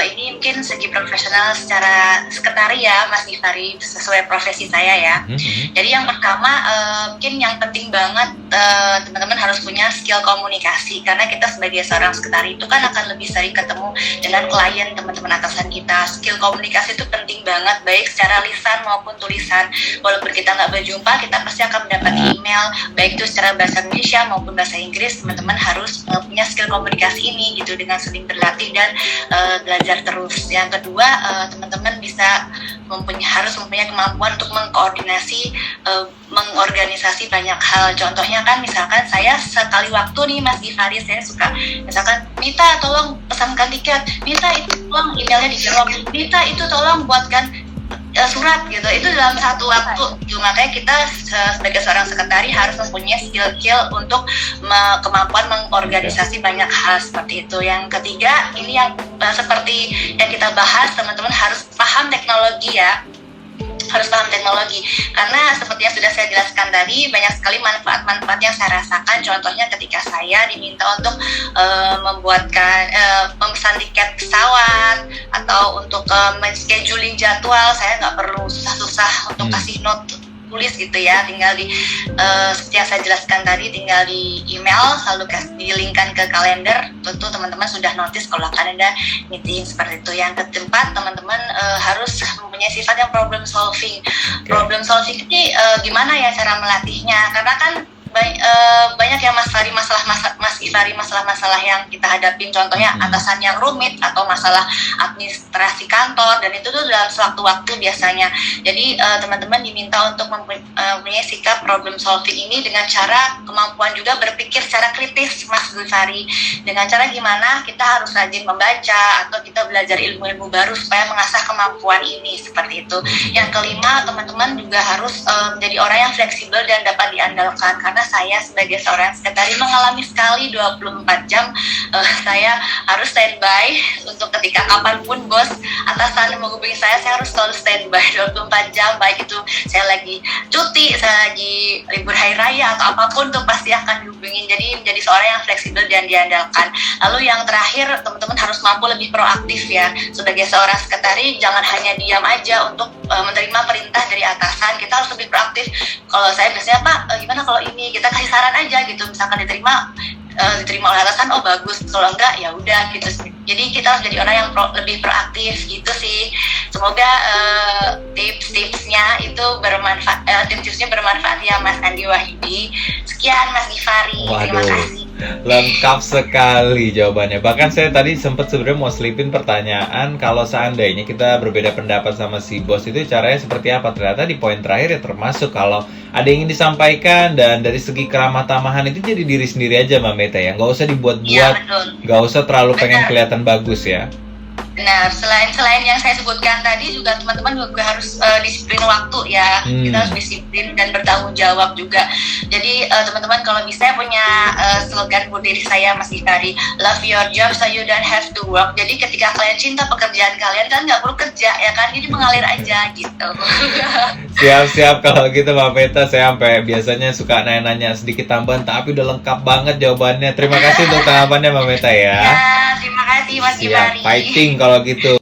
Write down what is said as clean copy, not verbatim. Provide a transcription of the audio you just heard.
Ini mungkin segi profesional secara sekretari ya, Mas Givari, sesuai profesi saya ya. Jadi yang pertama, mungkin yang penting banget teman-teman harus punya skill komunikasi, karena kita sebagai seorang sekretari itu kan akan lebih sering ketemu dengan klien, teman-teman atasan kita. Skill komunikasi itu penting banget, baik secara lisan maupun tulisan. Walaupun kita nggak berjumpa, kita pasti akan mendapat email, baik itu secara bahasa Indonesia maupun bahasa Inggris. Teman-teman harus punya skill komunikasi ini gitu, dengan sering berlatih dan belajar terus. Yang kedua, teman-teman harus mempunyai kemampuan untuk mengorganisasi banyak hal. Contohnya kan misalkan saya sekali waktu nih Mas Givari, saya suka misalkan Mita tolong pesankan tiket, Mita itu tolong emailnya dijawab, Mita itu tolong buatkan surat gitu. Itu dalam satu waktu gitu. Makanya kita sebagai seorang sekretari harus mempunyai skill untuk kemampuan mengorganisasi banyak hal seperti itu. Yang ketiga, ini yang seperti yang kita bahas, teman-teman harus paham teknologi ya. Harus paham teknologi, karena seperti yang sudah saya jelaskan tadi, banyak sekali manfaat-manfaat yang saya rasakan. Contohnya ketika saya diminta untuk memesan tiket pesawat atau untuk men-scheduling jadwal, saya nggak perlu susah-susah untuk kasih note tulis gitu ya, tinggal seperti yang saya jelaskan tadi, tinggal di email lalu di-linkkan ke kalender. Tentu teman-teman sudah notice kalau akan ada meeting seperti itu. Yang keempat, teman-teman harus mempunyai sifat yang problem solving. Problem solving ini gimana ya cara melatihnya, karena kan banyak ya Mas Givari, masalah-masalah yang kita hadapin, contohnya atasan yang rumit atau masalah administrasi kantor, dan itu tuh dalam sewaktu-waktu biasanya. Jadi teman-teman diminta untuk mempunyai sikap problem solving ini dengan cara kemampuan juga berpikir secara kritis, Mas Givari. Dengan cara gimana kita harus rajin membaca atau kita belajar ilmu-ilmu baru supaya mengasah kemampuan ini, seperti itu. Yang kelima, teman-teman juga harus menjadi orang yang fleksibel dan dapat diandalkan, karena saya sebagai seorang sekretari mengalami sekali 24 jam saya harus standby untuk ketika kapanpun bos atasan menghubungi saya harus selalu standby 24 jam, baik itu saya lagi cuti, saya lagi libur hari raya atau apapun tuh pasti akan dihubungin. Jadi menjadi seorang yang fleksibel dan diandalkan. Lalu yang terakhir, teman-teman harus mampu lebih proaktif ya. Sebagai seorang sekretari jangan hanya diam aja untuk menerima perintah dari atasan, kita harus lebih proaktif. Kalau saya biasanya Pak, gimana kalau ini, kita kasih saran aja gitu, misalkan diterima oleh atasan, oh bagus, kalau enggak ya udah gitu. Jadi kita harus jadi orang yang lebih proaktif gitu sih. Semoga tips-tipsnya itu bermanfaat, tips-tipsnya bermanfaat ya Mas Andi Wahidi. Sekian Mas Givari, terima kasih. Lengkap sekali jawabannya. Bahkan saya tadi sempat sebenarnya mau selipin pertanyaan, kalau seandainya kita berbeda pendapat sama si bos itu caranya seperti apa. Ternyata di poin terakhir ya termasuk kalau ada yang ingin disampaikan, dan dari segi keramah tamahan itu jadi diri sendiri aja Mbak Meta ya. Nggak usah dibuat-buat, nggak usah terlalu pengen kelihatan bagus ya. Benar, selain yang saya sebutkan tadi juga teman-teman juga harus disiplin waktu ya. Kita harus disiplin dan bertanggung jawab juga. Jadi teman-teman kalau bisa punya slogan buat diri saya Mas Givari, love your job so you don't have to work. Jadi ketika kalian cinta pekerjaan kalian kan nggak perlu kerja ya kan, jadi mengalir aja gitu. Siap-siap kalau gitu Mbak Meta. Saya sampai biasanya suka nanya-nanya sedikit tambahan, tapi udah lengkap banget jawabannya. Terima kasih untuk tanggapannya Mbak Meta ya. Ya, terima kasih Mas Givari. Siap, fighting kalau gitu.